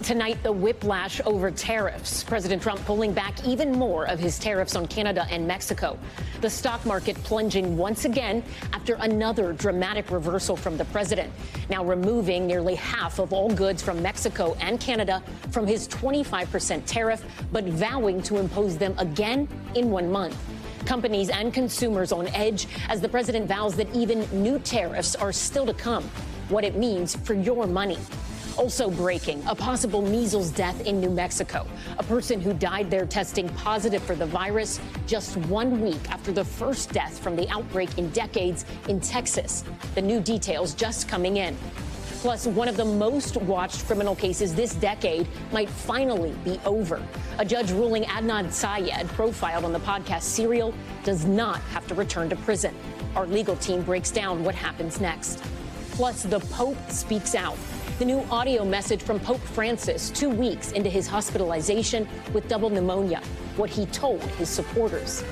Tonight, the whiplash over tariffs. President Trump pulling back even more of his tariffs on Canada and Mexico. The stock market plunging once again after another dramatic reversal from the president, now removing nearly half of all goods from Mexico and Canada from his 25% tariff, but vowing to impose them again in 1 month. Companies and consumers on edge as the president vows that even new tariffs are still to come. What it means for your money. Also breaking, a possible measles death in New Mexico. A person who died there testing positive for the virus just 1 week after the first death from the outbreak in decades in Texas. The new details just coming in. Plus, one of the most watched criminal cases this decade might finally be over. A judge ruling Adnan Syed, profiled on the podcast Serial, does not have to return to prison. Our legal team breaks down what happens next. Plus, the Pope speaks out. The new audio message from Pope Francis 2 weeks into his hospitalization with double pneumonia, what he told his supporters.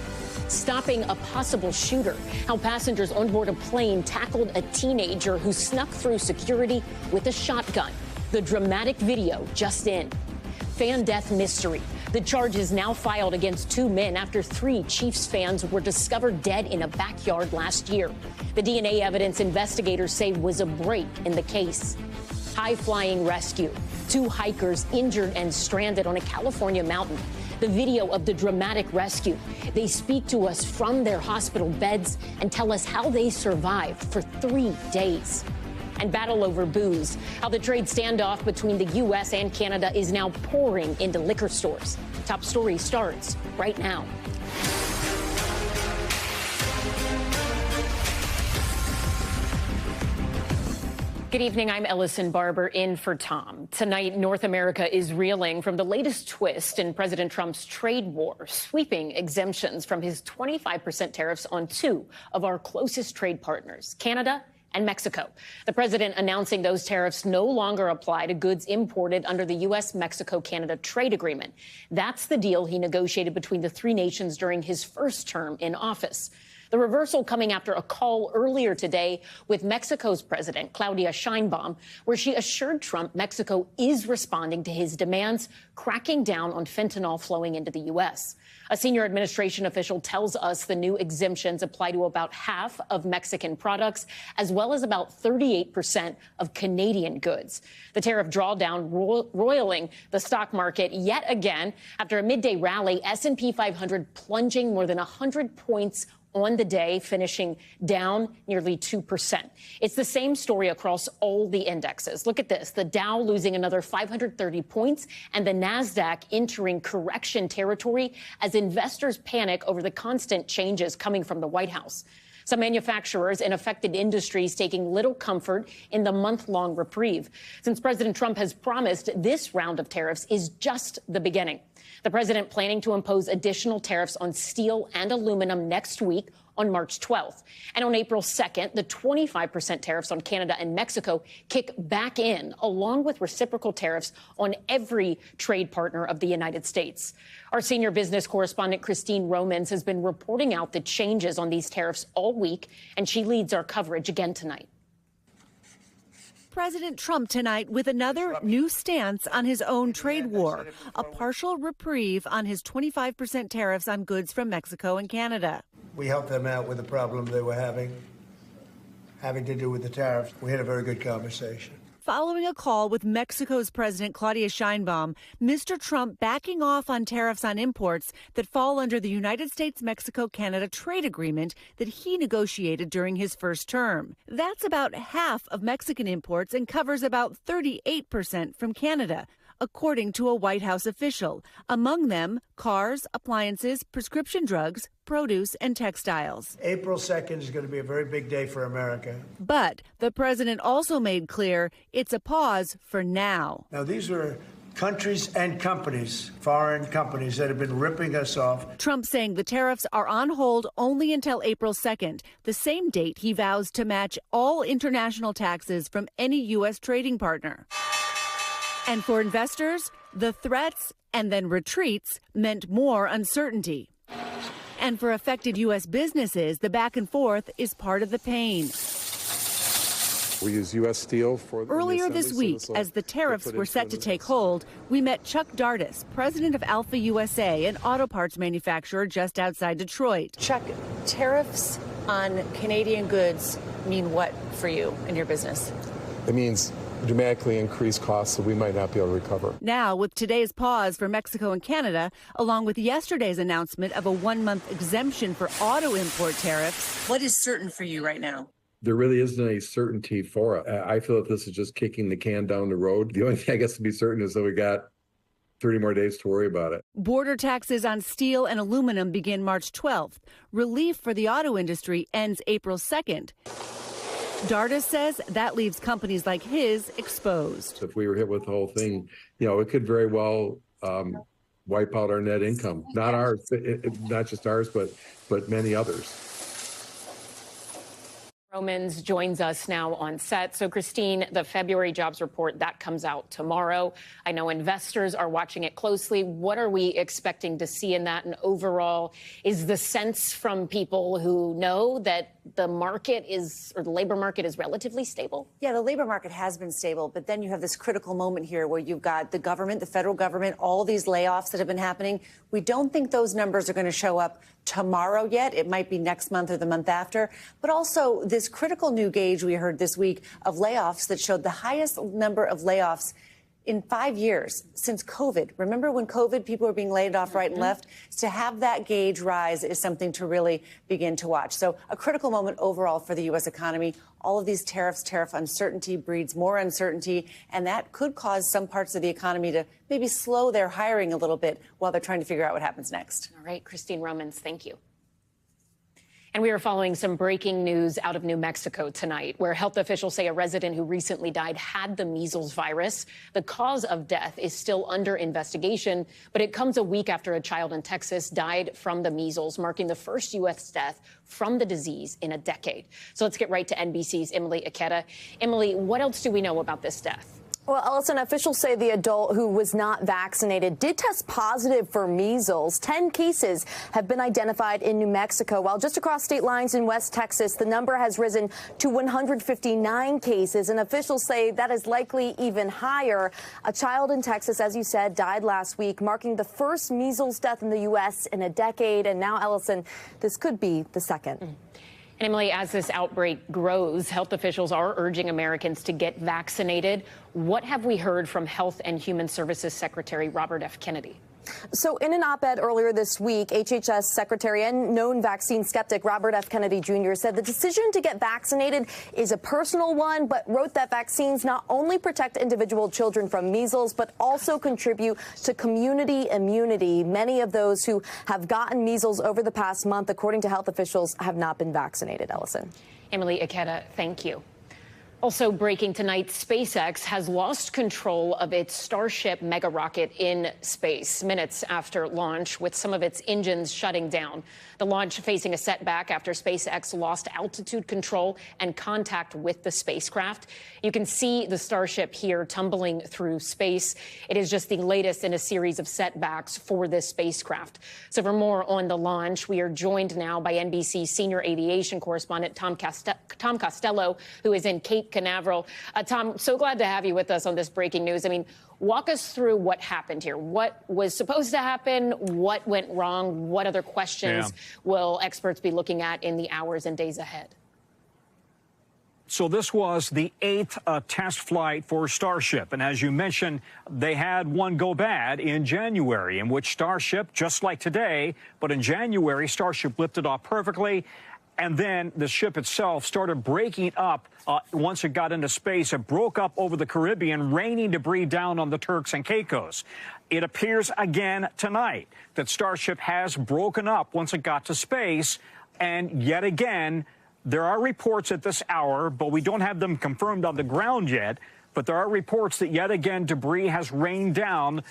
Stopping a possible shooter, how passengers on board a plane tackled a teenager who snuck through security with a shotgun. The dramatic video just in. Fan death mystery. The charges now filed against 2 men after 3 Chiefs fans were discovered dead in a backyard last year. The DNA evidence investigators say was a break in the case. High-flying rescue. 2 hikers injured and stranded on a California mountain. The video of the dramatic rescue. They speak to us from their hospital beds and tell us how they survived for 3 days. And battle over booze. How the trade standoff between the U.S. and Canada is now pouring into liquor stores. Top Story starts right now. Good evening. I'm Ellison Barber in for Tom. Tonight, North America is reeling from the latest twist in President Trump's trade war, sweeping exemptions from his 25% tariffs on 2 of our closest trade partners, Canada and Mexico. The president announcing those tariffs no longer apply to goods imported under the U.S.-Mexico-Canada trade agreement. That's the deal he negotiated between the 3 nations during his first term in office. The reversal coming after a call earlier today with Mexico's president, Claudia Sheinbaum, where she assured Trump Mexico is responding to his demands, cracking down on fentanyl flowing into the U.S. A senior administration official tells us the new exemptions apply to about half of Mexican products, as well as about 38% of Canadian goods. The tariff drawdown roiling the stock market yet again after a midday rally, S&P 500 plunging more than 100 points on the day, finishing down nearly 2%. It's the same story across all the indexes. Look at this. The Dow losing another 530 points and the NASDAQ entering correction territory as investors panic over the constant changes coming from the White House. Some manufacturers in affected industries taking little comfort in the month-long reprieve, since President Trump has promised this round of tariffs is just the beginning. The president planning to impose additional tariffs on steel and aluminum next week on March 12th. And on April 2nd, the 25% tariffs on Canada and Mexico kick back in, along with reciprocal tariffs on every trade partner of the United States. Our senior business correspondent, Christine Romans, has been reporting out the changes on these tariffs all week, and she leads our coverage again tonight. President Trump tonight with another new stance on his own trade war, a partial reprieve on his 25% tariffs on goods from Mexico and Canada. We helped them out with the problem they were having to do with the tariffs. We had a very good conversation. Following a call with Mexico's President Claudia Sheinbaum, Mr. Trump backing off on tariffs on imports that fall under the United States-Mexico-Canada trade agreement that he negotiated during his first term. That's about half of Mexican imports and covers about 38% from Canada, according to a White House official. Among them, cars, appliances, prescription drugs, produce, and textiles. April 2nd is going to be a very big day for America. But the president also made clear it's a pause for now. Now, these are countries and companies, foreign companies, that have been ripping us off. Trump saying the tariffs are on hold only until April 2nd, the same date he vows to match all international taxes from any U.S. trading partner. And for investors, the threats and then retreats meant more uncertainty. And for affected U.S. businesses, the back and forth is part of the pain. We use U.S. steel for the Earlier this week, as the tariffs were set to take hold, we met Chuck Dardis, president of Alpha USA, an auto parts manufacturer just outside Detroit. Chuck, tariffs on Canadian goods mean what for you and your business? It means dramatically increased costs that we might not be able to recover. Now, with today's pause for Mexico and Canada, along with yesterday's announcement of a 1-month exemption for auto import tariffs, what is certain for you right now? There really isn't any certainty for it. I feel that this is just kicking the can down the road. The only thing I guess to be certain is that we got 30 more days to worry about it. Border taxes on steel and aluminum begin March 12th. Relief for the auto industry ends April 2nd. Dardis says that leaves companies like his exposed. If we were hit with the whole thing, it could very well wipe out our net income. Not ours, not just ours, but many others. Romans joins us now on set. So, Christine, the February jobs report, that comes out tomorrow. I know investors are watching it closely. What are we expecting to see in that? And overall, is the sense from people who know that the market is, or the labor market is relatively stable? Yeah, the labor market has been stable, but then you have this critical moment here where you've got the government, the federal government, all these layoffs that have been happening. We don't think those numbers are going to show up tomorrow yet. It might be next month or the month after. But also this critical new gauge we heard this week of layoffs that showed the highest number of layoffs in 5 years since COVID. Remember when COVID, people were being laid off right and left? To have that gauge rise is something to really begin to watch. So a critical moment overall for the U.S. economy. All of these tariff uncertainty breeds more uncertainty, and that could cause some parts of the economy to maybe slow their hiring a little bit while they're trying to figure out what happens next. All right, Christine Romans, thank you. And we are following some breaking news out of New Mexico tonight, where health officials say a resident who recently died had the measles virus. The cause of death is still under investigation, but it comes a week after a child in Texas died from the measles, marking the first U.S. death from the disease in a decade. So let's get right to NBC's Emily Ikeda. Emily, what else do we know about this death? Well, Ellison, officials say the adult who was not vaccinated did test positive for measles. 10 cases have been identified in New Mexico, while just across state lines in West Texas, the number has risen to 159 cases, and officials say that is likely even higher. A child in Texas, as you said, died last week, marking the first measles death in the U.S. in a decade. And now, Ellison, this could be the second. And Emily, as this outbreak grows, health officials are urging Americans to get vaccinated. What have we heard from Health and Human Services Secretary Robert F. Kennedy? So in an op-ed earlier this week, HHS Secretary and known vaccine skeptic Robert F. Kennedy Jr. said the decision to get vaccinated is a personal one, but wrote that vaccines not only protect individual children from measles, but also contribute to community immunity. Many of those who have gotten measles over the past month, according to health officials, have not been vaccinated. Ellison. Emily Ikeda, thank you. Also breaking tonight, Spacex has lost control of its Starship megarocket in space minutes after launch, with some of its engines shutting down. The launch facing a setback after SpaceX lost altitude control and contact with the spacecraft. You can see the Starship here tumbling through space. It is just the latest in a series of setbacks for this spacecraft. So for more on the launch, we are joined now by NBC senior aviation correspondent Tom Costello, who is in Cape Canaveral. Tom, so glad to have you with us on this breaking news. I mean, walk us through what happened here. What was supposed to happen? What went wrong? What other questions will experts be looking at in the hours and days ahead? So this was the 8th test flight for Starship. And as you mentioned, they had one go bad in January, in which Starship, just like today, but in January, Starship lifted off perfectly. And then the ship itself started breaking up once it got into space. It broke up over the Caribbean, raining debris down on the Turks and Caicos. It appears again tonight that Starship has broken up once it got to space. And yet again, there are reports at this hour, but we don't have them confirmed on the ground yet. But there are reports that yet again debris has rained down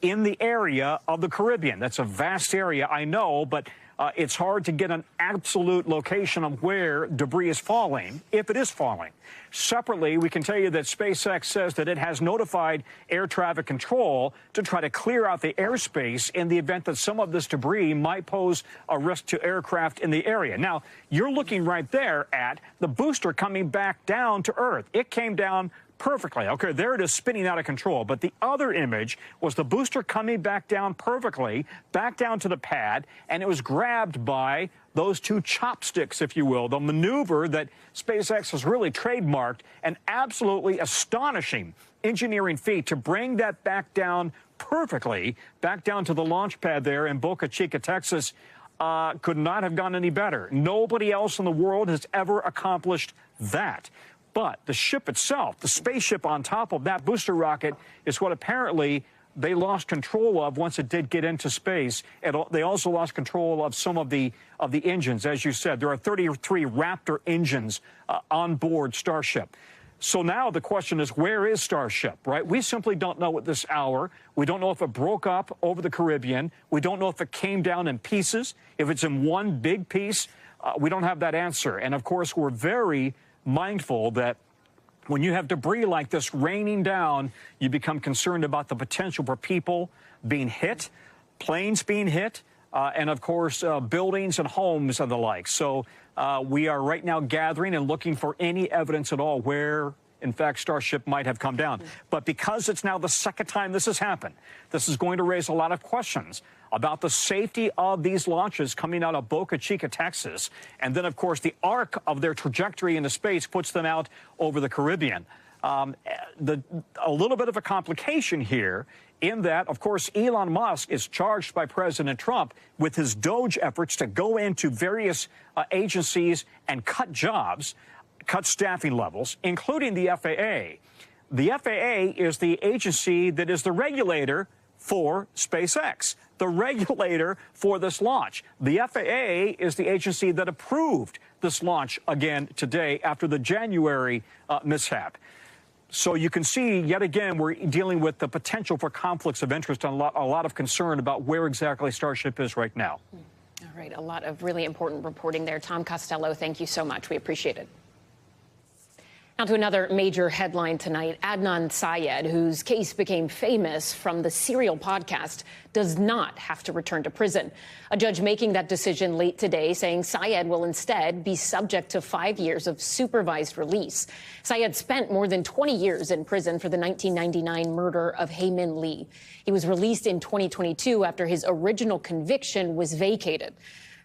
in the area of the Caribbean. That's a vast area, I know, but It's hard to get an absolute location of where debris is falling, if it is falling. Separately, we can tell you that SpaceX says that it has notified air traffic control to try to clear out the airspace in the event that some of this debris might pose a risk to aircraft in the area. Now, you're looking right there at the booster coming back down to Earth. It came down perfectly. Okay, there it is spinning out of control. But the other image was the booster coming back down perfectly, back down to the pad, and it was grabbed by those two chopsticks, if you will, the maneuver that SpaceX has really trademarked, an absolutely astonishing engineering feat to bring that back down perfectly, back down to the launch pad there in Boca Chica, Texas. Could not have gone any better. Nobody else in the world has ever accomplished that. But the ship itself, the spaceship on top of that booster rocket, is what apparently they lost control of once it did get into space. And they also lost control of some of the engines. As you said, there are 33 Raptor engines on board Starship. So now the question is, where is Starship, right? We simply don't know at this hour. We don't know if it broke up over the Caribbean. We don't know if it came down in pieces, if it's in one big piece. We don't have that answer. And, of course, we're very mindful that when you have debris like this raining down, you become concerned about the potential for people being hit, planes being hit, and, of course, buildings and homes and the like. So we are right now gathering and looking for any evidence at all where, in fact, Starship might have come down. But because it's now the second time this has happened, this is going to raise a lot of questions about the safety of these launches coming out of Boca Chica, Texas. And then, of course, the arc of their trajectory into space puts them out over the Caribbean. A little bit of a complication here in that, of course, Elon Musk is charged by President Trump with his DOGE efforts to go into various agencies and cut jobs, cut staffing levels, including the FAA. The FAA is the agency that is the regulator for SpaceX, the regulator for this launch. The FAA is the agency that approved this launch again today after the January mishap. So you can see, yet again, we're dealing with the potential for conflicts of interest and a lot of concern about where exactly Starship is right now. All right, a lot of really important reporting there. Tom Costello, thank you so much. We appreciate it. Now to another major headline tonight. Adnan Syed, whose case became famous from the Serial podcast, does not have to return to prison. A judge making that decision late today, saying Syed will instead be subject to 5 years of supervised release. Syed spent more than 20 years in prison for the 1999 murder of Hae-Min Lee. He was released in 2022 after his original conviction was vacated.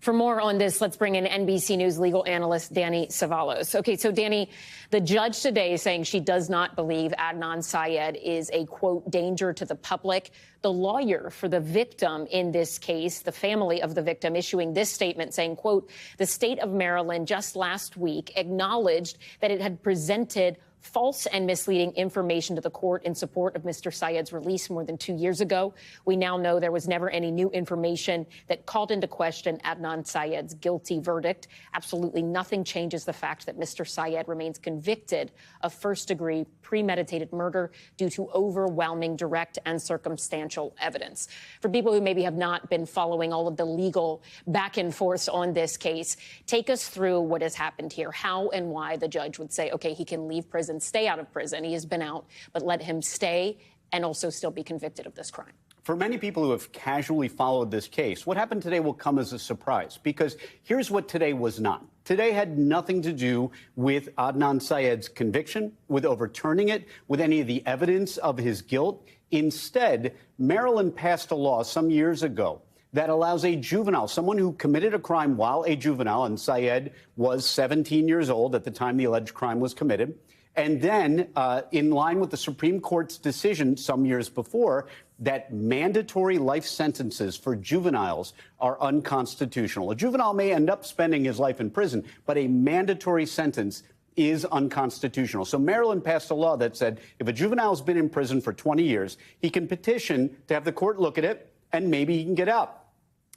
For more on this, let's bring in NBC News legal analyst Danny Savalos. Okay, so Danny, the judge today is saying she does not believe Adnan Syed is a, quote, danger to the public. The lawyer for the victim in this case, the family of the victim, issuing this statement saying, quote, the state of Maryland just last week acknowledged that it had presented false and misleading information to the court in support of Mr. Syed's release more than 2 years ago. We now know there was never any new information that called into question Adnan Syed's guilty verdict. Absolutely nothing changes the fact that Mr. Syed remains convicted of first-degree premeditated murder due to overwhelming direct and circumstantial evidence. For people who maybe have not been following all of the legal back and forth on this case, take us through what has happened here, how and why the judge would say, okay, he can leave prison, stay out of prison. He has been out, but let him stay and also still be convicted of this crime. For many people who have casually followed this case, what happened today will come as a surprise, because here's what today was not. Today had nothing to do with Adnan Syed's conviction, with overturning it, with any of the evidence of his guilt. Instead, Maryland passed a law some years ago that allows a juvenile, someone who committed a crime while a juvenile, and Syed was 17 years old at the time the alleged crime was committed, and then, in line with the Supreme Court's decision some years before, that mandatory life sentences for juveniles are unconstitutional. A juvenile may end up spending his life in prison, but a mandatory sentence is unconstitutional. So Maryland passed a law that said if a juvenile has been in prison for 20 years, he can petition to have the court look at it, and maybe he can get out.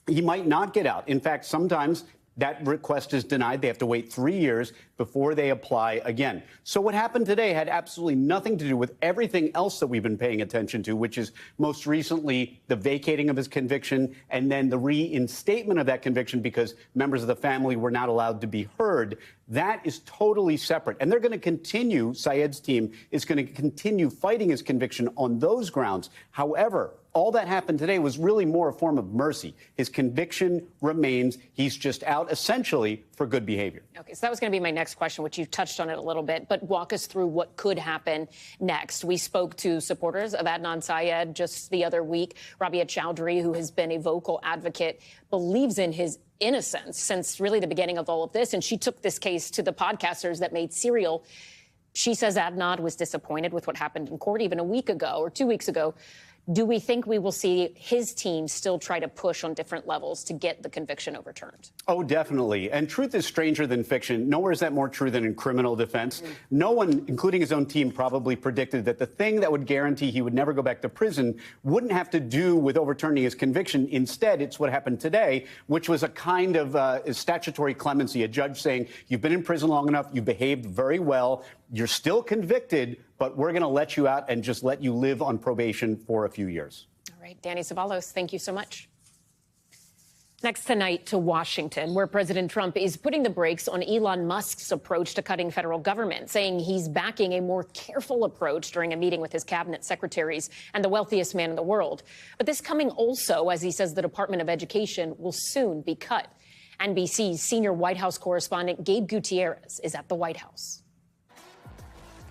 He might not get out. In fact, sometimes that request is denied. They have to wait 3 years. before they apply again. So what happened today had absolutely nothing to do with everything else that we've been paying attention to, which is most recently the vacating of his conviction and then the reinstatement of that conviction because members of the family were not allowed to be heard. That is totally separate. And they're going to continue, Syed's team is going to continue fighting his conviction on those grounds. However, all that happened today was really more a form of mercy. His conviction remains. He's just out essentially for good behavior. Okay, so that was going to be my next question, which you touched on it a little bit, but walk us through what could happen next. We spoke to supporters of Adnan Syed just the other week. Rabia Chowdhury, who has been a vocal advocate, believes in his innocence since really the beginning of all of this. And she took this case to the podcasters that made Serial. She says Adnan was disappointed with what happened in court even a week ago or 2 weeks ago. Do we think we will see his team still try to push on different levels to get the conviction overturned? Oh, definitely. And truth is stranger than fiction. Nowhere is that more true than in criminal defense. No one, including his own team, probably predicted that the thing that would guarantee he would never go back to prison wouldn't have to do with overturning his conviction. Instead, it's what happened today, which was a kind of statutory clemency, a judge saying, you've been in prison long enough, you've behaved very well, you're still convicted, but we're going to let you out and just let you live on probation for a few years. All right, Danny Zavalos, thank you so much. Next tonight to Washington, where President Trump is putting the brakes on Elon Musk's approach to cutting federal government, saying he's backing a more careful approach during a meeting with his cabinet secretaries and the wealthiest man in the world. But this coming also as he says the Department of Education will soon be cut. NBC's senior White House correspondent Gabe Gutierrez is at the White House.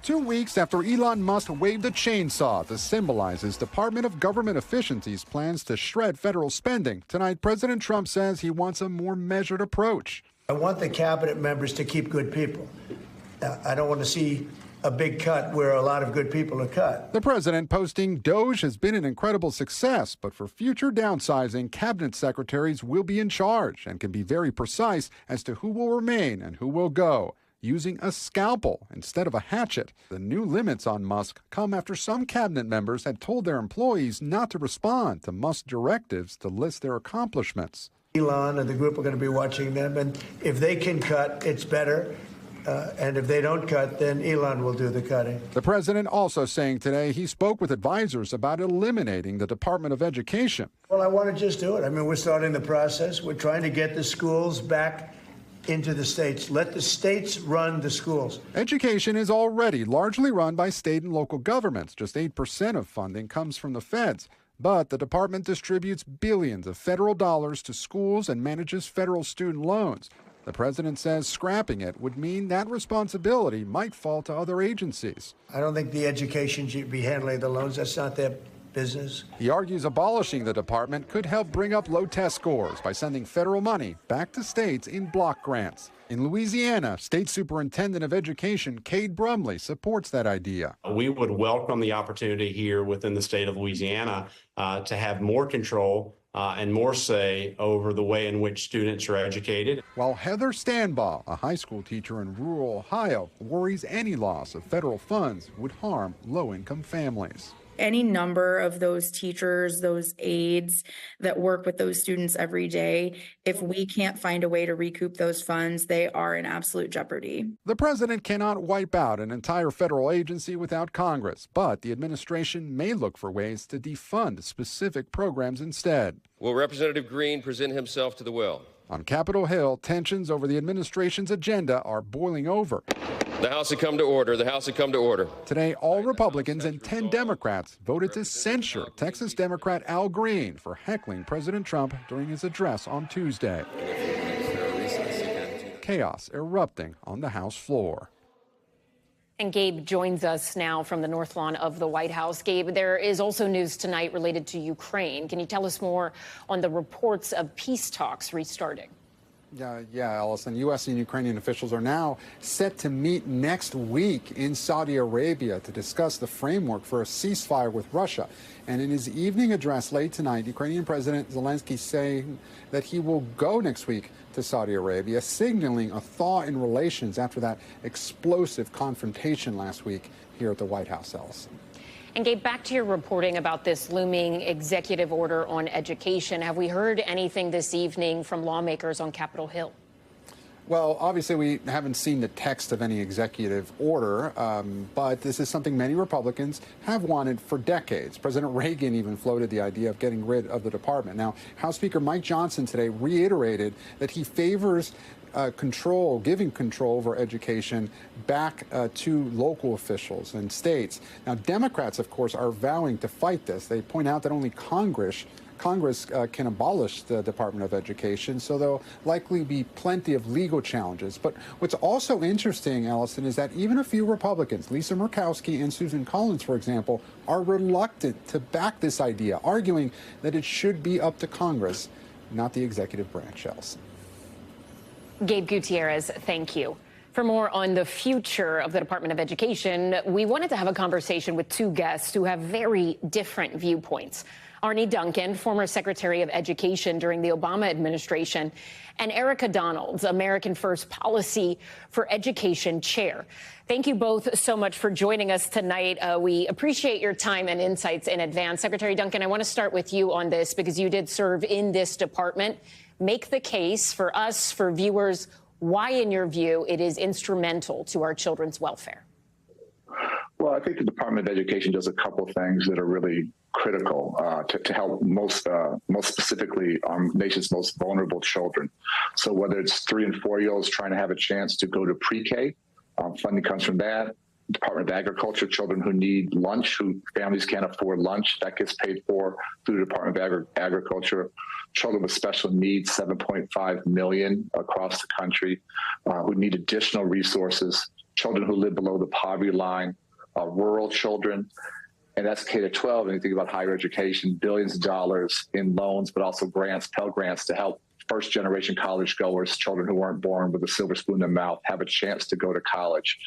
2 weeks after Elon Musk waved a chainsaw to symbolize his Department of Government Efficiency's plans to shred federal spending, tonight President Trump says he wants a more measured approach. I want the cabinet members to keep good people. I don't want to see a big cut where a lot of good people are cut. The president posting DOGE has been an incredible success, but for future downsizing, cabinet secretaries will be in charge and can be very precise as to who will remain and who will go, using a scalpel instead of a hatchet. The new limits on Musk come after some cabinet members had told their employees not to respond to Musk's directives to list their accomplishments. Elon and the group are going to be watching them, and if they can cut, it's better. And if they don't cut, then Elon will do the cutting. The president also saying today he spoke with advisors about eliminating the Department of Education. Well, I want to just do it. I mean, we're starting the process. We're trying to get the schools back into the states. Let the states run the schools. Education is already largely run by state and local governments. Just 8% of funding comes from the feds. But the department distributes billions of federal dollars to schools and manages federal student loans. The president says scrapping it would mean that responsibility might fall to other agencies. I don't think the education should be handling the loans. That's not their business. He argues abolishing the department could help bring up low test scores by sending federal money back to states in block grants. In Louisiana, State Superintendent of Education Cade Brumley supports that idea. We would welcome the opportunity here within the state of Louisiana to have more control and more say over the way in which students are educated. While Heather Stanbaugh, a high school teacher in rural Ohio, worries any loss of federal funds would harm low-income families. Any number of those teachers, those aides that work with those students every day, if we can't find a way to recoup those funds, they are in absolute jeopardy. The president cannot wipe out an entire federal agency without Congress, but the administration may look for ways to defund specific programs instead. Will Representative Green present himself to the will? On Capitol Hill, tensions over the administration's agenda are boiling over. The House had come to order. The House had come to order. Today, all Republicans and 10 Democrats voted to censure Texas Democrat Al Green for heckling President Trump during his address on Tuesday. Chaos erupting on the House floor. And Gabe joins us now from the North Lawn of the White House. Gabe, there is also news tonight related to Ukraine. Can you tell us more on the reports of peace talks restarting? Yeah, Allison. U.S. and Ukrainian officials are now set to meet next week in Saudi Arabia to discuss the framework for a ceasefire with Russia. And in his evening address late tonight, Ukrainian President Zelensky saying that he will go next week to Saudi Arabia, signaling a thaw in relations after that explosive confrontation last week here at the White House, Allison. And Gabe, back to your reporting about this looming executive order on education. Have we heard anything this evening from lawmakers on Capitol Hill? Well, obviously, we haven't seen the text of any executive order, but this is something many Republicans have wanted for decades. President Reagan even floated the idea of getting rid of the department. Now, House Speaker Mike Johnson today reiterated that he favors giving control over education back to local officials and states. Now, Democrats, of course, are vowing to fight this. They point out that only Congress can abolish the Department of Education, so there'll likely be plenty of legal challenges. But what's also interesting, Allison, is that even a few Republicans, Lisa Murkowski and Susan Collins, for example, are reluctant to back this idea, arguing that it should be up to Congress, not the executive branch, Allison. Gabe Gutierrez, thank you. For more on the future of the Department of Education, we wanted to have a conversation with two guests who have very different viewpoints. Arne Duncan, former Secretary of Education during the Obama administration, and Erica Donalds, American First Policy for Education Chair. Thank you both so much for joining us tonight. We appreciate your time and insights in advance. Secretary Duncan, I want to start with you on this because you did serve in this department. Make the case for us, for viewers, why, in your view, it is instrumental to our children's welfare. Well, I think the Department of Education does a couple of things that are really critical to help most specifically our nation's most vulnerable children. So whether it's 3- and 4-year-olds trying to have a chance to go to pre-K, funding comes from that. Department of Agriculture, children who need lunch, who families can't afford lunch, that gets paid for through the Department of Agriculture. Children with special needs, 7.5 million across the country, who need additional resources. Children who live below the poverty line, rural children. And that's K-12. And you think about higher education, billions of dollars in loans, but also grants, Pell Grants to help first-generation college goers, children who weren't born with a silver spoon in their mouth, have a chance to go to college.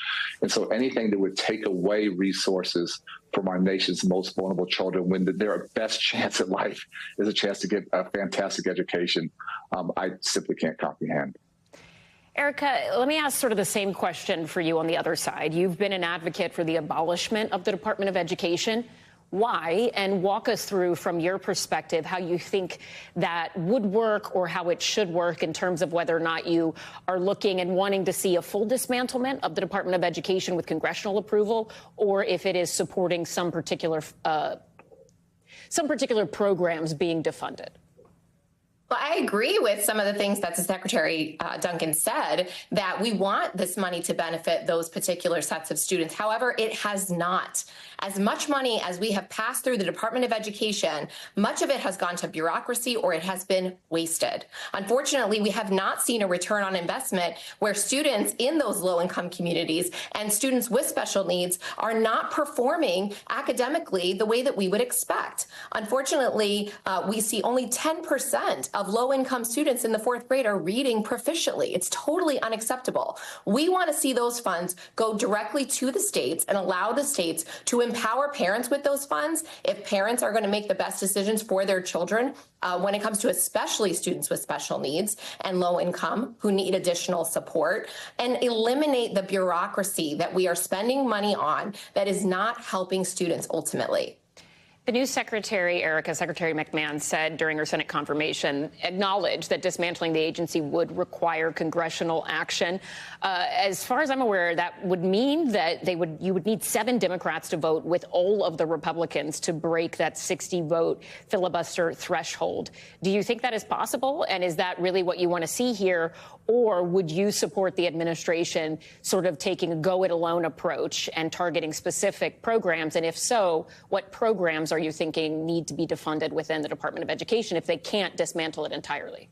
And so anything that would take away resources from our nation's most vulnerable children when their best chance at life is a chance to get a fantastic education, I simply can't comprehend. Erica, let me ask sort of the same question for you on the other side. You've been an advocate for the abolishment of the Department of Education. Why? And walk us through, from your perspective, how you think that would work or how it should work in terms of whether or not you are looking and wanting to see a full dismantlement of the Department of Education with congressional approval, or if it is supporting some particular programs being defunded. Well, I agree with some of the things that Secretary Duncan said, that we want this money to benefit those particular sets of students. However, it has not. As much money as we have passed through the Department of Education, much of it has gone to bureaucracy or it has been wasted. Unfortunately, we have not seen a return on investment where students in those low-income communities and students with special needs are not performing academically the way that we would expect. Unfortunately, we see only 10% of low-income students in the 4th grade are reading proficiently. It's totally unacceptable. We want to see those funds go directly to the states and allow the states to empower parents with those funds if parents are going to make the best decisions for their children when it comes to especially students with special needs and low income who need additional support, and eliminate the bureaucracy that we are spending money on that is not helping students ultimately. The new Secretary, Erica, Secretary McMahon, said during her Senate confirmation, acknowledged that dismantling the agency would require congressional action. As far as I'm aware, that would mean that you would need 7 Democrats to vote with all of the Republicans to break that 60-vote filibuster threshold. Do you think that is possible? And is that really what you want to see here? Or would you support the administration sort of taking a go-it-alone approach and targeting specific programs? And if so, what programs are you thinking need to be defunded within the Department of Education if they can't dismantle it entirely?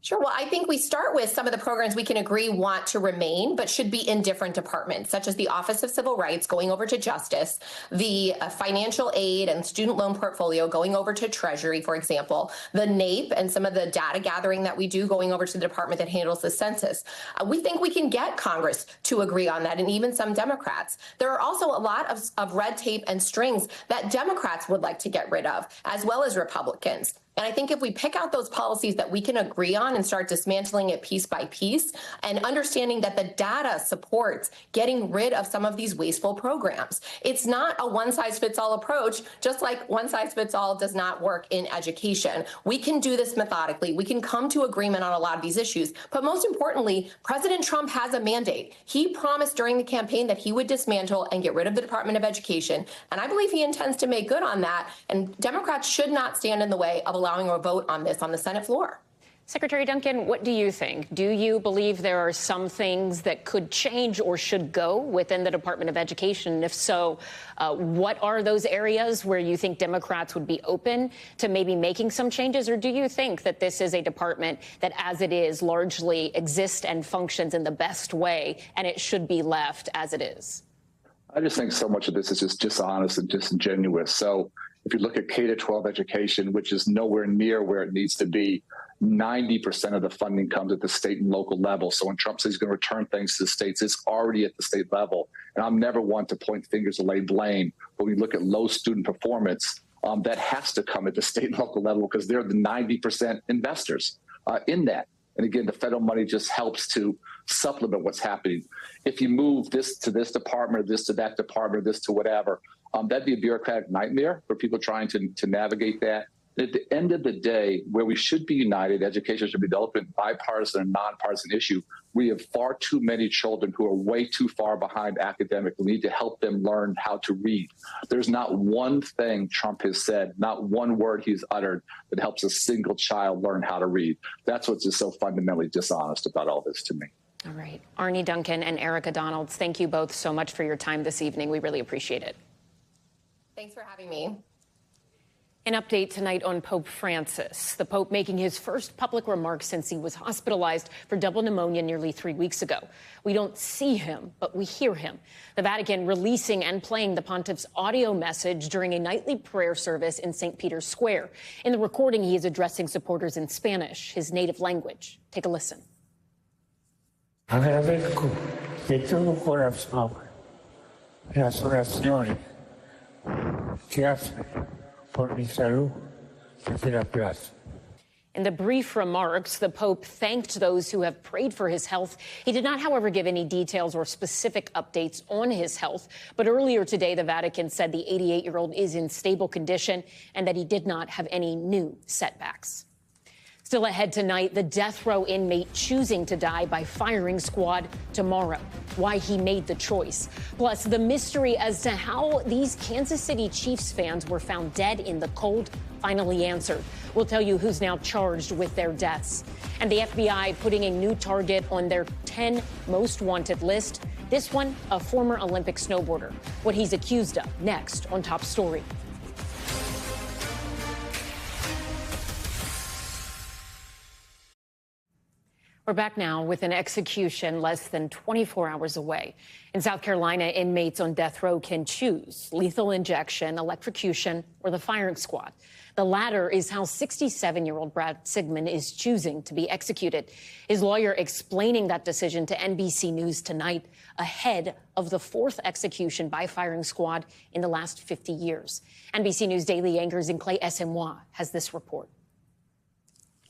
Sure. Well, I think we start with some of the programs we can agree want to remain, but should be in different departments, such as the Office of Civil Rights going over to Justice, the financial aid and student loan portfolio going over to Treasury, for example, the NAEP and some of the data gathering that we do going over to the department that handles the census. We think we can get Congress to agree on that, and even some Democrats. There are also a lot of red tape and strings that Democrats would like to get rid of, as well as Republicans. And I think if we pick out those policies that we can agree on and start dismantling it piece by piece, and understanding that the data supports getting rid of some of these wasteful programs. It's not a one-size-fits-all approach, just like one-size-fits-all does not work in education. We can do this methodically. We can come to agreement on a lot of these issues. But most importantly, President Trump has a mandate. He promised during the campaign that he would dismantle and get rid of the Department of Education. And I believe he intends to make good on that. And Democrats should not stand in the way of allowing a vote on this on the Senate floor. Secretary Duncan, what do you think? Do you believe there are some things that could change or should go within the Department of Education? And if so, what are those areas where you think Democrats would be open to maybe making some changes? Or do you think that this is a department that, as it is, largely exists and functions in the best way, and it should be left as it is? I just think so much of this is just dishonest and disingenuous. So if you look at K-12 education, which is nowhere near where it needs to be, 90% of the funding comes at the state and local level. So when Trump says he's going to return things to the states, it's already at the state level. And I'm never one to point fingers or lay blame. But when you look at low student performance, that has to come at the state and local level because they're the 90% investors in that. And again, the federal money just helps to supplement what's happening. If you move this to this department, or this to that department, or this to whatever, that'd be a bureaucratic nightmare for people trying to navigate that. At the end of the day, where we should be united, education should be the ultimate bipartisan and nonpartisan issue. We have far too many children who are way too far behind academically. We need to help them learn how to read. There's not one thing Trump has said, not one word he's uttered that helps a single child learn how to read. That's what's just so fundamentally dishonest about all this to me. All right. Arnie Duncan and Erica Donalds, thank you both so much for your time this evening. We really appreciate it. Thanks for having me. An update tonight on Pope Francis. The Pope making his first public remarks since he was hospitalized for double pneumonia nearly 3 weeks ago. We don't see him, but we hear him. The Vatican releasing and playing the pontiff's audio message during a nightly prayer service in St. Peter's Square. In the recording, he is addressing supporters in Spanish, his native language. Take a listen. Agradezco de todo corazón las oraciones que hace por mi salud desde la plaza. In the brief remarks, the Pope thanked those who have prayed for his health. He did not, however, give any details or specific updates on his health. But earlier today, the Vatican said the 88-year-old is in stable condition and that he did not have any new setbacks. Still ahead tonight, the death row inmate choosing to die by firing squad tomorrow. Why he made the choice. Plus, the mystery as to how these Kansas City Chiefs fans were found dead in the cold finally answered. We'll tell you who's now charged with their deaths. And the FBI putting a new target on their 10 most wanted list. This one, a former Olympic snowboarder. What he's accused of next on Top Story. We're back now with an execution less than 24 hours away. In South Carolina, inmates on death row can choose lethal injection, electrocution, or the firing squad. The latter is how 67-year-old Brad Sigmund is choosing to be executed. His lawyer explaining that decision to NBC News tonight ahead of the fourth execution by firing squad in the last 50 years. NBC News Daily anchor Zincle Esemwa has this report.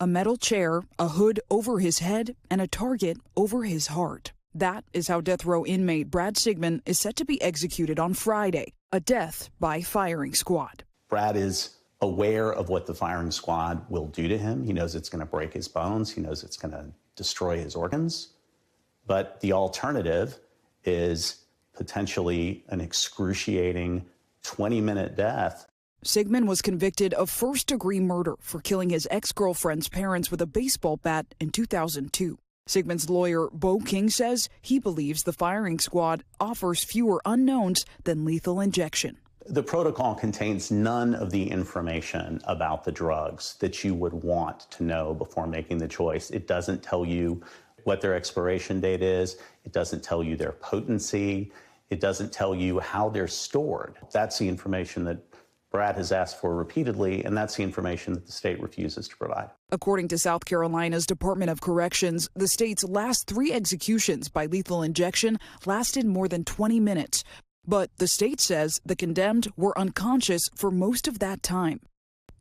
A metal chair, a hood over his head, and a target over his heart. That is how death row inmate Brad Sigmund is set to be executed on Friday, a death by firing squad. Brad is aware of what the firing squad will do to him. He knows it's going to break his bones. He knows it's going to destroy his organs. But the alternative is potentially an excruciating 20-minute death. Sigmund was convicted of first-degree murder for killing his ex-girlfriend's parents with a baseball bat in 2002. Sigmund's lawyer, Bo King, says he believes the firing squad offers fewer unknowns than lethal injection. The protocol contains none of the information about the drugs that you would want to know before making the choice. It doesn't tell you what their expiration date is. It doesn't tell you their potency. It doesn't tell you how they're stored. That's the information that Brad has asked for repeatedly, and that's the information that the state refuses to provide. According to South Carolina's Department of Corrections, the state's last 3 executions by lethal injection lasted more than 20 minutes. But the state says the condemned were unconscious for most of that time.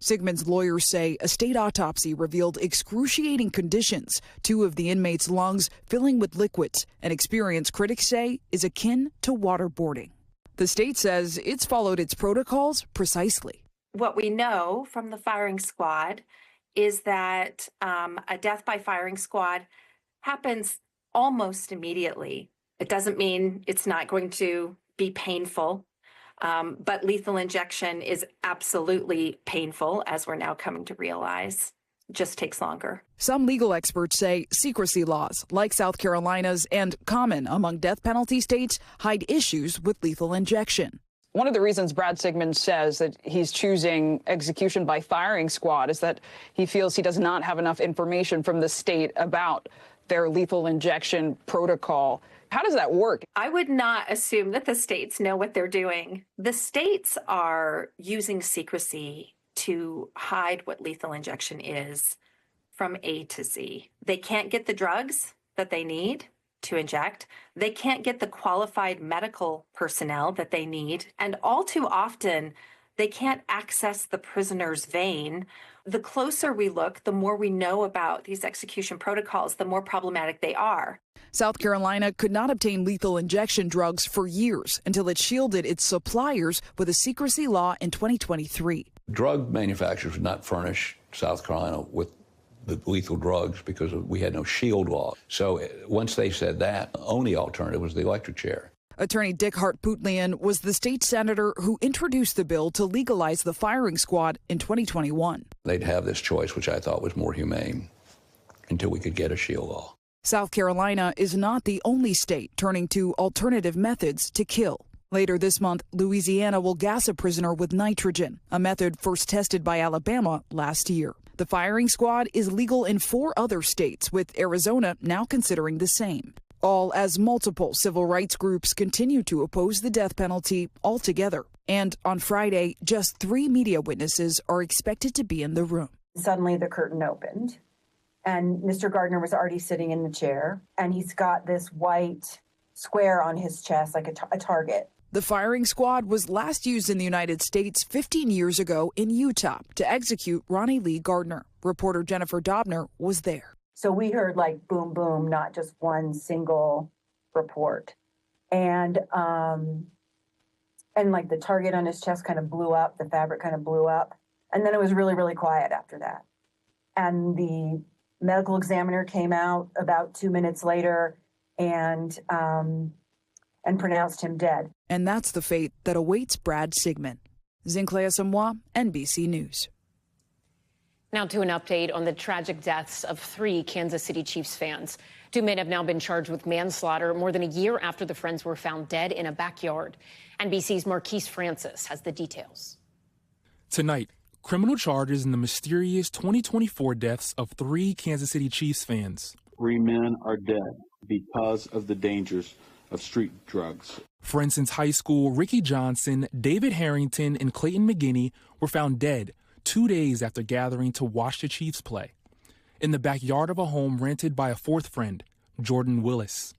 Sigmund's lawyers say a state autopsy revealed excruciating conditions, 2 of the inmates' lungs filling with liquids, an experience critics say is akin to waterboarding. The state says it's followed its protocols precisely. What we know from the firing squad is that a death by firing squad happens almost immediately. It doesn't mean it's not going to be painful, but lethal injection is absolutely painful, as we're now coming to realize. It just takes longer. Some legal experts say secrecy laws, like South Carolina's and common among death penalty states, hide issues with lethal injection. One of the reasons Brad Sigmund says that he's choosing execution by firing squad is that he feels he does not have enough information from the state about their lethal injection protocol. How does that work? I would not assume that the states know what they're doing. The states are using secrecy to hide what lethal injection is from A to Z. They can't get the drugs that they need to inject. They can't get the qualified medical personnel that they need. And all too often, they can't access the prisoner's vein. The closer we look, the more we know about these execution protocols, the more problematic they are. South Carolina could not obtain lethal injection drugs for years until it shielded its suppliers with a secrecy law in 2023. Drug manufacturers would not furnish South Carolina with the lethal drugs because we had no shield law. So once they said that, the only alternative was the electric chair. Attorney Dick Hart-Pootlian was the state senator who introduced the bill to legalize the firing squad in 2021. They'd have this choice, which I thought was more humane, until we could get a shield law. South Carolina is not the only state turning to alternative methods to kill. Later this month, Louisiana will gas a prisoner with nitrogen, a method first tested by Alabama last year. The firing squad is legal in 4 other states, with Arizona now considering the same. All as multiple civil rights groups continue to oppose the death penalty altogether. And on Friday, just 3 media witnesses are expected to be in the room. Suddenly the curtain opened, and Mr. Gardner was already sitting in the chair, and he's got this white square on his chest, like a target. The firing squad was last used in the United States 15 years ago in Utah to execute Ronnie Lee Gardner. Reporter Jennifer Dobner was there. So we heard like boom, boom, not just one single report. And like the target on his chest kind of blew up, the fabric kind of blew up. And then it was really, really quiet after that. And the medical examiner came out about 2 minutes later and pronounced him dead. And that's the fate that awaits Brad Sigmund. Zinclea Samoa, NBC News. Now to an update on the tragic deaths of 3 Kansas City Chiefs fans. 2 men have now been charged with manslaughter more than a year after the friends were found dead in a backyard. NBC's Marquise Francis has the details. Tonight, criminal charges in the mysterious 2024 deaths of 3 Kansas City Chiefs fans. 3 men are dead because of the dangers of street drugs. For instance, high school Ricky Johnson, David Harrington, and Clayton McGinney were found dead 2 days after gathering to watch the Chiefs play in the backyard of a home rented by a 4th friend, Jordan Willis.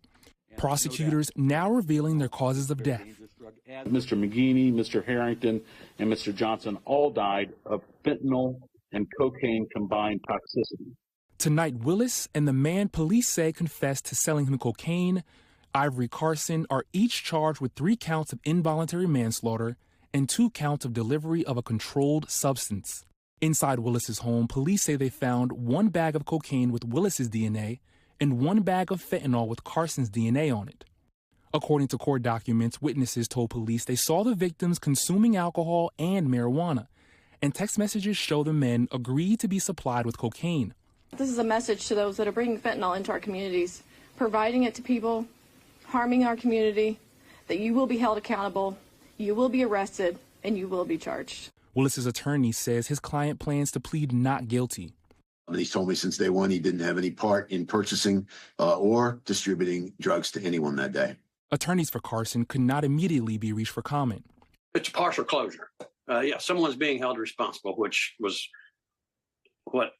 Prosecutors now revealing their causes of death. Mr. McGinney, Mr. Harrington, and Mr. Johnson all died of fentanyl and cocaine combined toxicity. Tonight, Willis and the man police say confessed to selling him cocaine, Ivory Carson, are each charged with 3 counts of involuntary manslaughter and 2 counts of delivery of a controlled substance. Inside Willis's home, police say they found 1 bag of cocaine with Willis's DNA and 1 bag of fentanyl with Carson's DNA on it. According to court documents, witnesses told police they saw the victims consuming alcohol and marijuana, and text messages show the men agreed to be supplied with cocaine. This is a message to those that are bringing fentanyl into our communities, providing it to people, harming our community, that you will be held accountable, you will be arrested, and you will be charged. Willis's attorney says his client plans to plead not guilty. He's told me since day one he didn't have any part in purchasing or distributing drugs to anyone that day. Attorneys for Carson could not immediately be reached for comment. It's a partial closure. Someone's being held responsible, which was what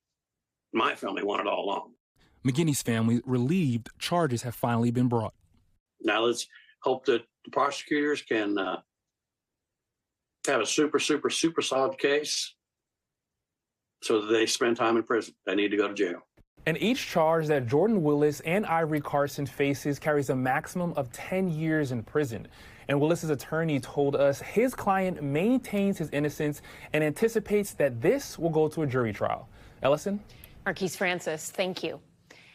my family wanted all along. McGinney's family relieved charges have finally been brought. Now let's hope that the prosecutors can have a super solid case so that they spend time in prison. They need to go to jail. And each charge that Jordan Willis and Ivory Carson faces carries a maximum of 10 years in prison. And Willis's attorney told us his client maintains his innocence and anticipates that this will go to a jury trial. Ellison? Marquise Francis, thank you.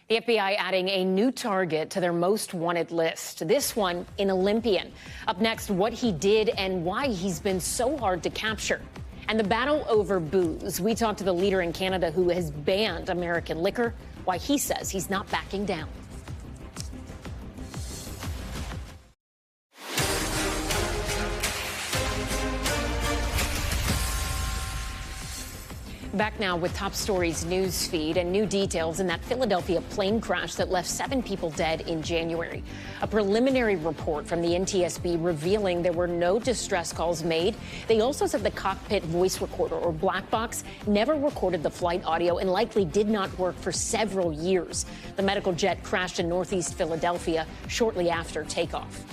The FBI adding a new target to their most wanted list, this one in Olympian. Up next, what he did and why he's been so hard to capture. And the battle over booze. We talked to the leader in Canada who has banned American liquor, why he says he's not backing down. Back now with Top Stories news feed and new details in that Philadelphia plane crash that left 7 people dead in January. A preliminary report from the NTSB revealing there were no distress calls made. They also said the cockpit voice recorder, or black box, never recorded the flight audio and likely did not work for several years. The medical jet crashed in northeast Philadelphia shortly after takeoff.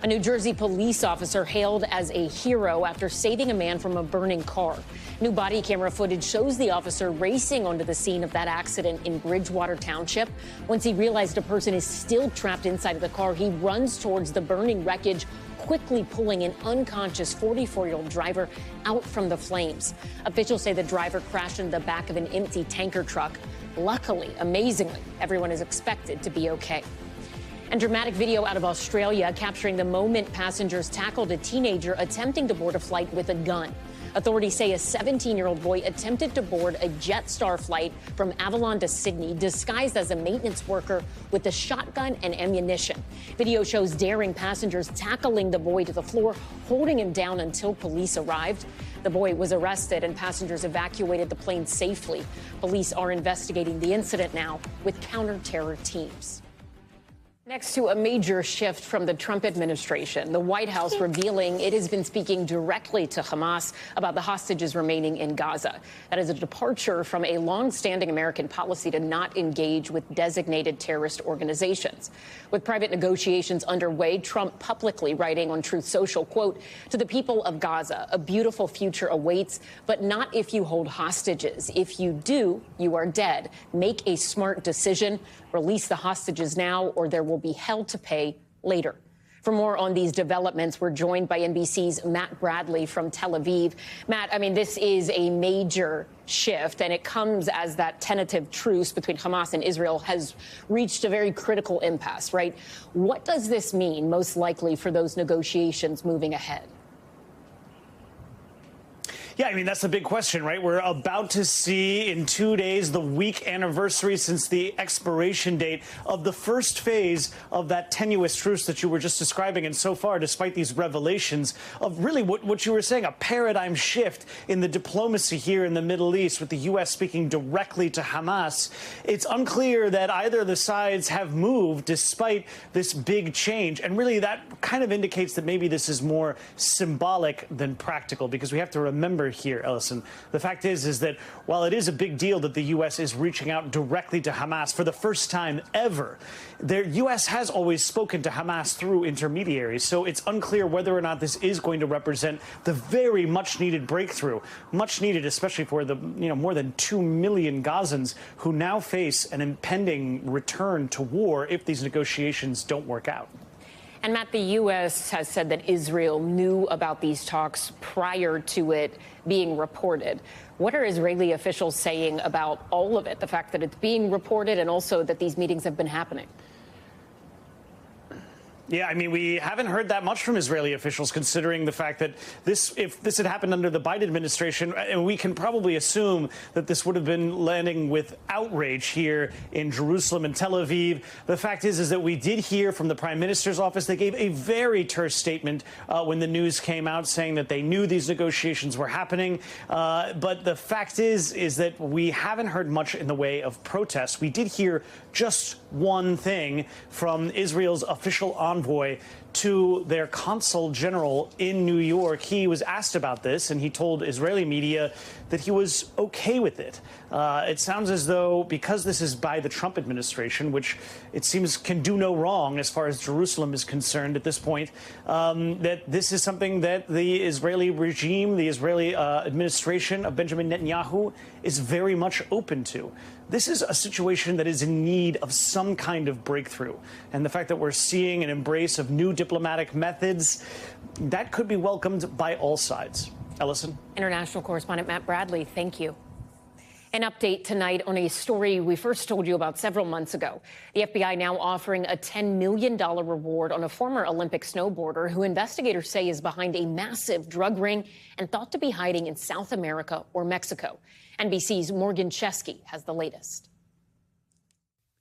A New Jersey police officer hailed as a hero after saving a man from a burning car. New body camera footage shows the officer racing onto the scene of that accident in Bridgewater Township. Once he realized a person is still trapped inside of the car, he runs towards the burning wreckage, quickly pulling an unconscious 44-year-old driver out from the flames. Officials say the driver crashed into the back of an empty tanker truck. Luckily, amazingly, everyone is expected to be okay. And dramatic video out of Australia capturing the moment passengers tackled a teenager attempting to board a flight with a gun. Authorities say a 17-year-old boy attempted to board a Jetstar flight from Avalon to Sydney, disguised as a maintenance worker with a shotgun and ammunition. Video shows daring passengers tackling the boy to the floor, holding him down until police arrived. The boy was arrested and passengers evacuated the plane safely. Police are investigating the incident now with counter-terror teams. Next to a major shift from the Trump administration, the White House revealing it has been speaking directly to Hamas about the hostages remaining in Gaza. That is a departure from a long-standing American policy to not engage with designated terrorist organizations. With private negotiations underway, Trump publicly writing on Truth Social, quote, "To the people of Gaza, a beautiful future awaits, but not if you hold hostages. If you do, you are dead. Make a smart decision. Release the hostages now, or there will be hell to pay later." For more on these developments, we're joined by NBC's Matt Bradley from Tel Aviv. Matt, I mean, this is a major shift, and it comes as that tentative truce between Hamas and Israel has reached a very critical impasse, right? What does this mean, most likely, for those negotiations moving ahead? Yeah, I mean, that's the big question, right? We're about to see in 2 days the week anniversary since the expiration date of the first phase of that tenuous truce that you were just describing. And so far, despite these revelations of really what you were saying, a paradigm shift in the diplomacy here in the Middle East, with the U.S. speaking directly to Hamas, it's unclear that either of the sides have moved despite this big change. And really, that kind of indicates that maybe this is more symbolic than practical, because we have to remember here, Ellison, the fact is that while it is a big deal that the U.S. is reaching out directly to Hamas for the first time ever, the U.S. has always spoken to Hamas through intermediaries. So it's unclear whether or not this is going to represent the very much needed breakthrough, much needed, especially for the more than 2 million Gazans who now face an impending return to war if these negotiations don't work out. And Matt, the U.S. has said that Israel knew about these talks prior to it being reported. What are Israeli officials saying about all of it, the fact that it's being reported and also that these meetings have been happening? Yeah, I mean, we haven't heard that much from Israeli officials, considering the fact that if this had happened under the Biden administration, and we can probably assume that this would have been landing with outrage here in Jerusalem and Tel Aviv. The fact is that we did hear from the Prime Minister's office. They gave a very terse statement when the news came out, saying that they knew these negotiations were happening. But the fact is that we haven't heard much in the way of protests. We did hear just one thing from Israel's official envoy to their consul general in New York. He was asked about this, and he told Israeli media that he was okay with it. It sounds as though, because this is by the Trump administration, which it seems can do no wrong as far as Jerusalem is concerned at this point, that this is something that the Israeli regime, the Israeli administration of Benjamin Netanyahu is very much open to. This is a situation that is in need of some kind of breakthrough. And the fact that we're seeing an embrace of new diplomatic methods, that could be welcomed by all sides. Ellison? International correspondent Matt Bradley, thank you. An update tonight on a story we first told you about several months ago. The FBI now offering a $10 million reward on a former Olympic snowboarder who investigators say is behind a massive drug ring and thought to be hiding in South America or Mexico. NBC's Morgan Chesky has the latest.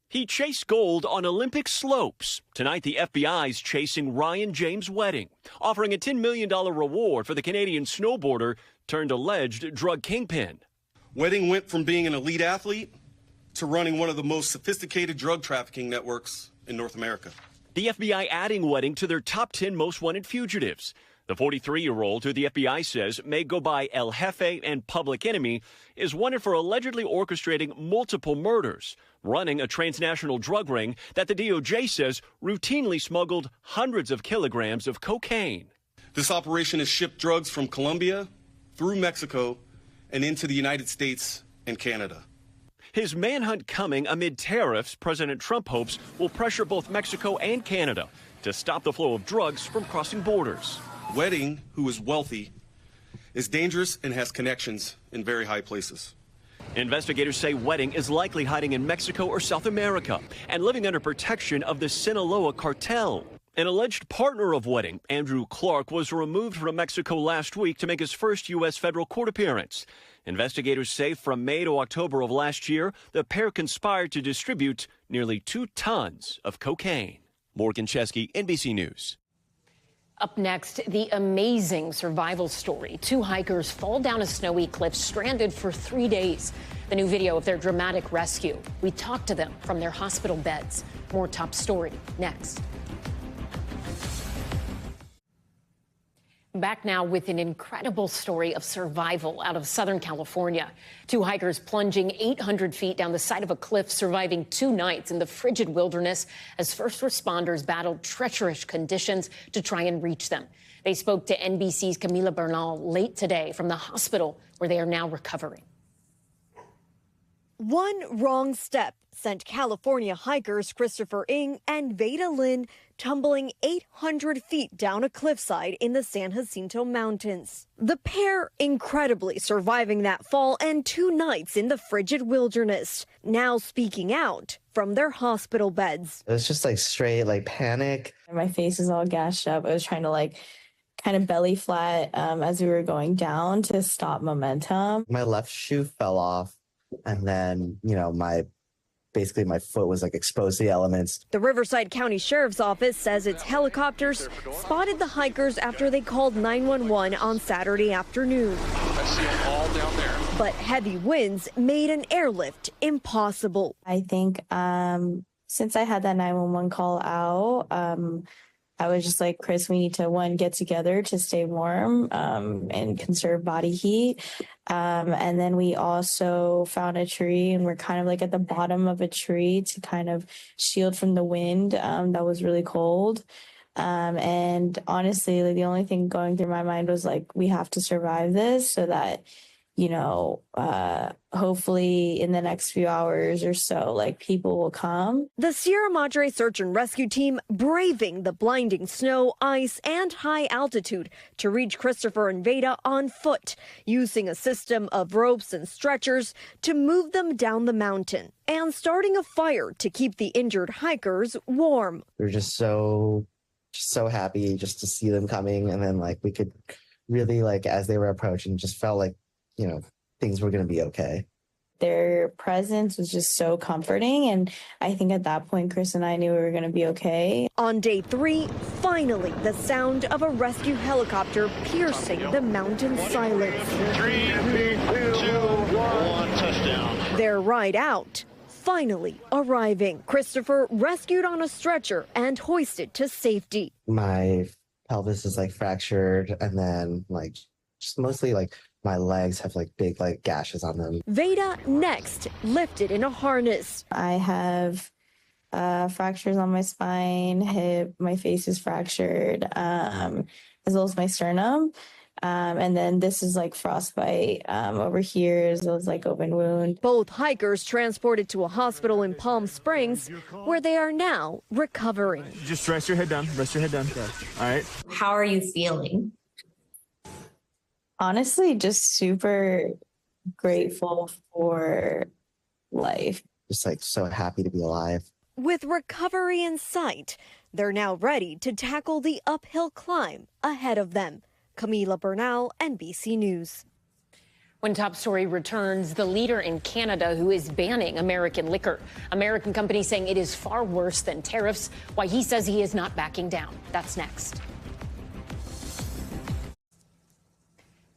He chased gold on Olympic slopes. Tonight, the FBI's chasing Ryan James Wedding, offering a $10 million reward for the Canadian snowboarder turned alleged drug kingpin. Wedding went from being an elite athlete to running one of the most sophisticated drug trafficking networks in North America. The FBI adding Wedding to their top 10 most wanted fugitives. The 43-year-old, who the FBI says may go by El Jefe and Public Enemy, is wanted for allegedly orchestrating multiple murders, running a transnational drug ring that the DOJ says routinely smuggled hundreds of kilograms of cocaine. This operation has shipped drugs from Colombia through Mexico and into the United States and Canada. His manhunt coming amid tariffs President Trump hopes will pressure both Mexico and Canada to stop the flow of drugs from crossing borders. Wedding, who is wealthy, is dangerous and has connections in very high places. Investigators say Wedding is likely hiding in Mexico or South America and living under protection of the Sinaloa cartel. An alleged partner of Wedding, Andrew Clark, was removed from Mexico last week to make his first U.S. federal court appearance. Investigators say from May to October of last year, the pair conspired to distribute nearly 2 tons of cocaine. Morgan Chesky, NBC News. Up next, the amazing survival story. 2 hikers fall down a snowy cliff, stranded for 3 days. The new video of their dramatic rescue. We talked to them from their hospital beds. More top story next. Back now with an incredible story of survival out of Southern California. 2 hikers plunging 800 feet down the side of a cliff, surviving 2 nights in the frigid wilderness as first responders battled treacherous conditions to try and reach them. They spoke to NBC's Camila Bernal late today from the hospital where they are now recovering. One wrong step sent California hikers Christopher Ng and Veda Lynn tumbling 800 feet down a cliffside in the San Jacinto Mountains. The pair incredibly surviving that fall and 2 nights in the frigid wilderness, now speaking out from their hospital beds. It was just straight panic. My face is all gashed up. I was trying to kind of belly flat as we were going down to stop momentum. My left shoe fell off, and then, basically my foot was exposed to the elements. The Riverside County Sheriff's Office says its helicopters spotted the hikers after they called 911 on Saturday afternoon. I see them all down there. But heavy winds made an airlift impossible. I think since I had that 911 call out, I was just like, Chris, we need to, 1, get together to stay warm and conserve body heat. And then we also found a tree, and we're kind of at the bottom of a tree to kind of shield from the wind that was really cold. And honestly, the only thing going through my mind was we have to survive this so that, hopefully in the next few hours or so, people will come. The Sierra Madre Search and Rescue Team braving the blinding snow, ice, and high altitude to reach Christopher and Veda on foot, using a system of ropes and stretchers to move them down the mountain, and starting a fire to keep the injured hikers warm. We were just so happy just to see them coming, and then we could really as they were approaching, just felt things were going to be okay. Their presence was just so comforting, and I think at that point, Chris and I knew we were going to be okay. On day 3, finally, the sound of a rescue helicopter piercing the mountain silence. 3, 2, 1, touchdown. Their ride out finally arriving. Christopher rescued on a stretcher and hoisted to safety. My pelvis is like fractured, and then like just mostly like my legs have like big like gashes on them. Veda next lifted in a harness. I have fractures on my spine, hip, my face is fractured, as well as my sternum. And then this is like frostbite over here, as well as like open wound. Both hikers transported to a hospital in Palm Springs, where they are now recovering. Just rest your head down. Rest your head down. Okay. All right. How are you feeling? Honestly, just super grateful for life. Just like so happy to be alive. With recovery in sight, they're now ready to tackle the uphill climb ahead of them. Camila Bernal, NBC News. When Top Story returns, the leader in Canada who is banning American liquor. American company saying it is far worse than tariffs, why he says he is not backing down. That's next.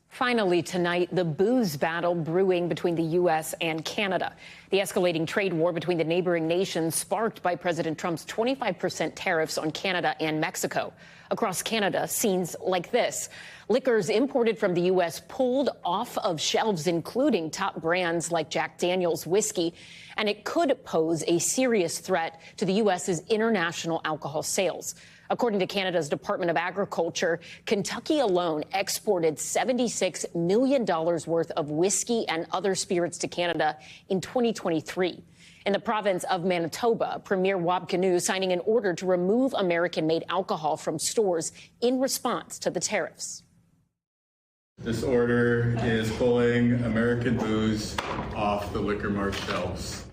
Finally tonight, the booze battle brewing between the U.S. and Canada. The escalating trade war between the neighboring nations sparked by President Trump's 25% tariffs on Canada and Mexico. Across Canada, scenes like this. Liquors imported from the U.S. pulled off of shelves, including top brands like Jack Daniel's whiskey, and it could pose a serious threat to the U.S.'s international alcohol sales. According to Canada's Department of Agriculture, Kentucky alone exported $76 million worth of whiskey and other spirits to Canada in 2023. In the province of Manitoba, Premier Wab Kinew signing an order to remove American-made alcohol from stores in response to the tariffs. This order is pulling American booze off the liquor mart shelves.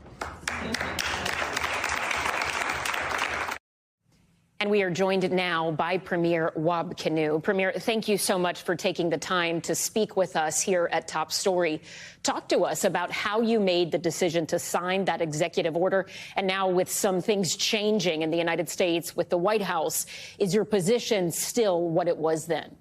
And we are joined now by Premier Wab Kinew. Premier, thank you so much for taking the time to speak with us here at Top Story. Talk to us about how you made the decision to sign that executive order. And now with some things changing in the United States with the White House, is your position still what it was then?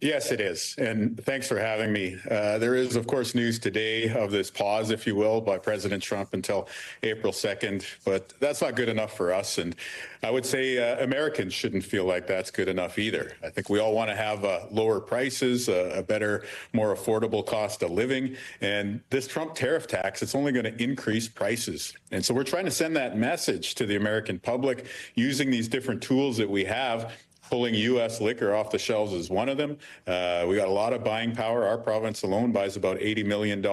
Yes, it is. And thanks for having me. There is, of course, news today of this pause, if you will, by President Trump until April 2nd. But that's not good enough for us. And I would say Americans shouldn't feel like that's good enough either. I think we all want to have lower prices, a better, more affordable cost of living. And this Trump tariff tax, it's only going to increase prices. And so we're trying to send that message to the American public using these different tools that we have. Pulling U.S. liquor off the shelves is one of them. We got a lot of buying power. Our province alone buys about $80 million, and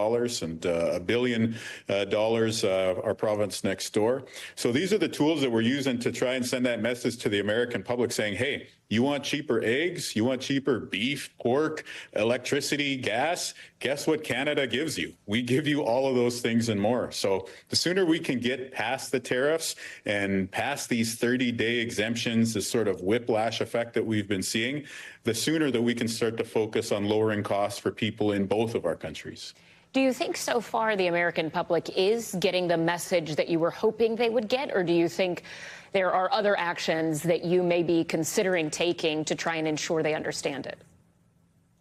$1 billion our province next door. So these are the tools that we're using to try and send that message to the American public saying, hey, you want cheaper eggs? You want cheaper beef, pork, electricity, gas? Guess what Canada gives you? We give you all of those things and more. So the sooner we can get past the tariffs and past these 30-day exemptions, this sort of whiplash effect that we've been seeing, the sooner that we can start to focus on lowering costs for people in both of our countries. Do you think so far the American public is getting the message that you were hoping they would get, or do you think there are other actions that you may be considering taking to try and ensure they understand it?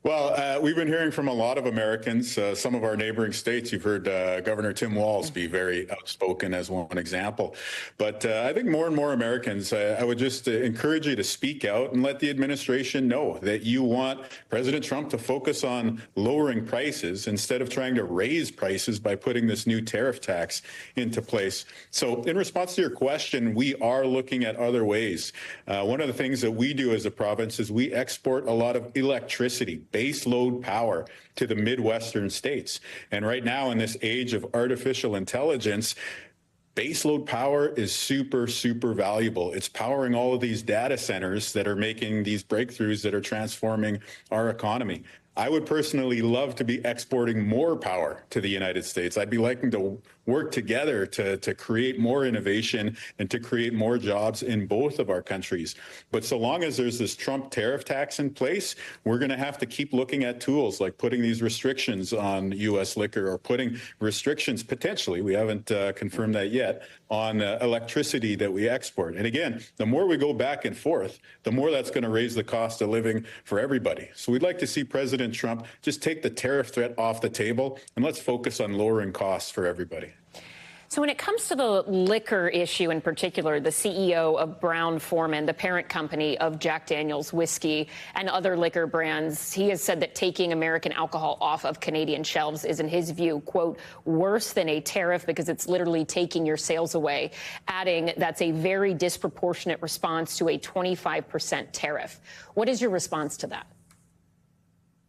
Well, we've been hearing from a lot of Americans. Some of our neighboring states, you've heard Governor Tim Walz be very outspoken as one example. But I think more and more Americans, I would just encourage you to speak out and let the administration know that you want President Trump to focus on lowering prices instead of trying to raise prices by putting this new tariff tax into place. So in response to your question, we are looking at other ways. One of the things that we do as a province is we export a lot of electricity, base load power to the Midwestern states. And right now in this age of artificial intelligence, baseload power is super, super valuable. It's powering all of these data centers that are making these breakthroughs that are transforming our economy. I would personally love to be exporting more power to the United States. I'd be liking to work together to create more innovation and to create more jobs in both of our countries. But so long as there's this Trump tariff tax in place, we're going to have to keep looking at tools like putting these restrictions on U.S. liquor or putting restrictions potentially, we haven't confirmed that yet, on electricity that we export. And again, the more we go back and forth, the more that's going to raise the cost of living for everybody. So we'd like to see President Trump just take the tariff threat off the table and let's focus on lowering costs for everybody. So when it comes to the liquor issue in particular, the CEO of Brown-Forman, the parent company of Jack Daniel's whiskey and other liquor brands, he has said that taking American alcohol off of Canadian shelves is, in his view, quote, worse than a tariff because it's literally taking your sales away, adding that's a very disproportionate response to a 25% tariff. What is your response to that?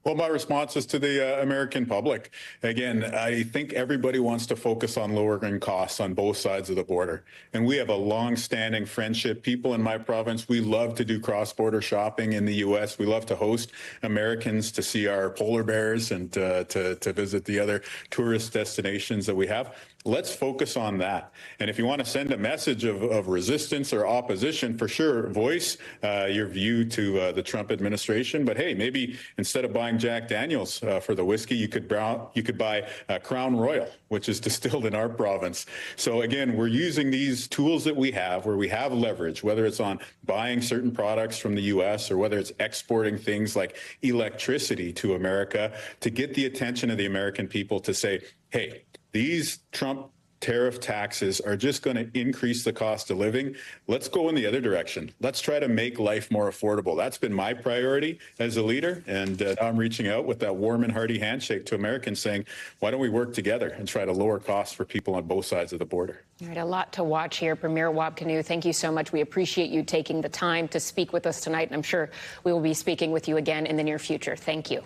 Well, my response is to the American public. Again, I think everybody wants to focus on lowering costs on both sides of the border. And we have a long-standing friendship. People in my province, we love to do cross-border shopping in the U.S. We love to host Americans to see our polar bears and to visit the other tourist destinations that we have. Let's focus on that. And if you want to send a message of resistance or opposition, for sure, voice your view to the Trump administration. But hey, maybe instead of buying Jack Daniel's for the whiskey, you could buy Crown Royal, which is distilled in our province. So again, we're using these tools that we have where we have leverage, whether it's on buying certain products from the U.S. or whether it's exporting things like electricity to America to get the attention of the American people to say, hey, these Trump tariff taxes are just going to increase the cost of living. Let's go in the other direction. Let's try to make life more affordable. That's been my priority as a leader. And now I'm reaching out with that warm and hearty handshake to Americans saying, why don't we work together and try to lower costs for people on both sides of the border? All right, a lot to watch here. Premier Wabkanu, thank you so much. We appreciate you taking the time to speak with us tonight. And I'm sure we will be speaking with you again in the near future. Thank you.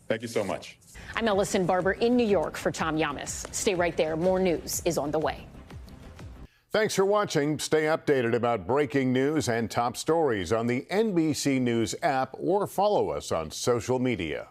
Thank you so much. I'm Ellison Barber in New York for Tom Llamas. Stay right there. More news is on the way. Thanks for watching. Stay updated about breaking news and top stories on the NBC News app or follow us on social media.